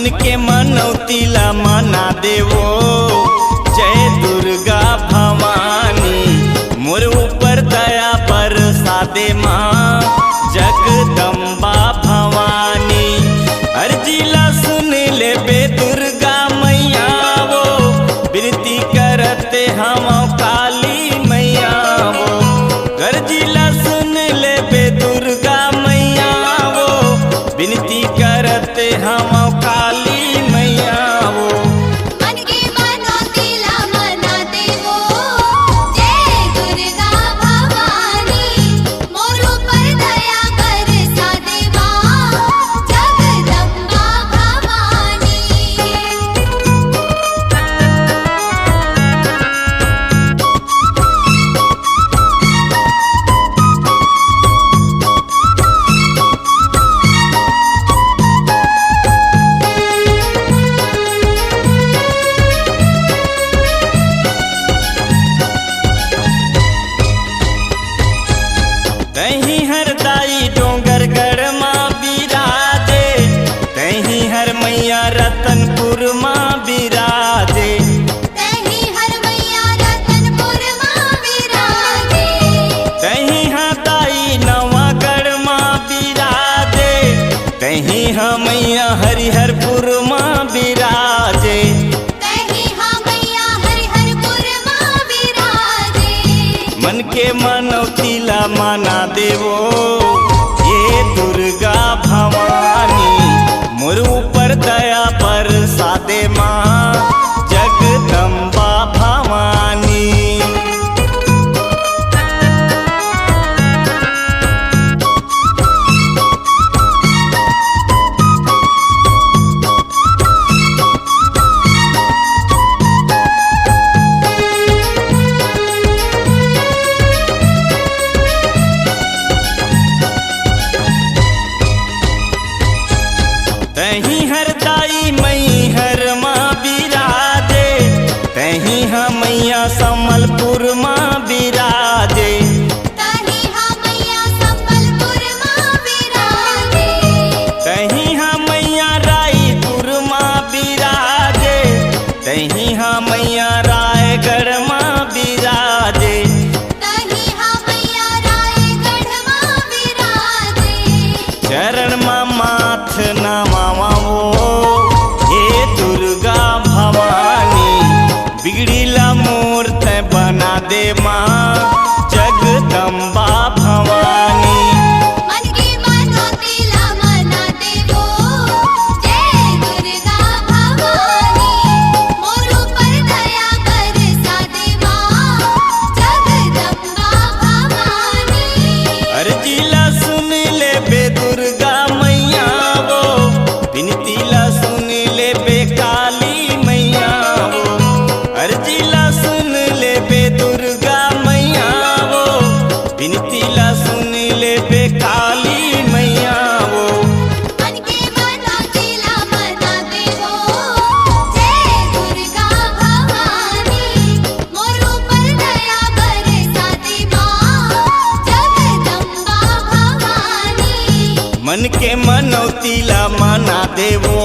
मन के मनौतीला मना देवो। जय दुर्गा भवानी मोर ऊपर दया बरसा दे माँ जगदम्बा भवानी। अर्जीला सुन ले बे दुर्गा मैया वो विनती करते हम काली मैया वो। अर्जीला सुन ले बे दुर्गा मैया वो विनती करते हम काली मैया वो। मन के मनौतीला मना देवो। जय दुर्गा भवानी मोर ऊपर दया बरसा दे माँ जगदम्बा भवानी। तहीं हर दाई डोंगर गढ़ माँ बिराजे। तहीं हर मैया रतनपुर माँ बिराजे। तहीं हर मैया रतनपुर माँ विराजे। तहीं हाँ दाई नवागढ़ माँ बिराजे। तहीं हाँ मैया हरिहरपुर माँ बिराजे। तहीं हाँ मैया हरिहरपुर माँ विराजे। मन के मनौतीला मना देवो। ये दुर्गा भवानी मोर ऊपर दया बरसा दे माँ जगदम्बा भवानी। तहीं हर दाई मई हर माँ बिराजे। तहीं हाँ मैया संबलपुर माँ बिराजे। तहीं हाँ मैया संबलपुर माँ विराजे। तहीं हाँ मैया रायपुर माँ बिराजे। तहीं हाँ मैया रायगढ़ माँ बिराजे। तहीं हाँ मैया रायगढ़ माँ विराजे। चरण माँ माथ नमावा वो। हे दुर्गा भवानी बिगड़ीला मूर्त बना दे माँ जगदम्बा भवानी। मन के मनौतीला मना देवो। जय दुर्गा भवानी मोर ऊपर दया बरसा दे माँ जगदम्बा भवानी। अर्जीला सुन ले बे दुर्गा मैया वो विनतीला सुन ले बे काली मैया वो। अर्जीला सुन ले बे दुर्गा मैया वो विनतीला सुन ले बे काली मैया वो। मन के मनौतीला मना देवो। जय दुर्गा भवानी मोर ऊपर दया बरसा दे माँ जगदम्बा भवानी। मन के मनौतीला मना देवो।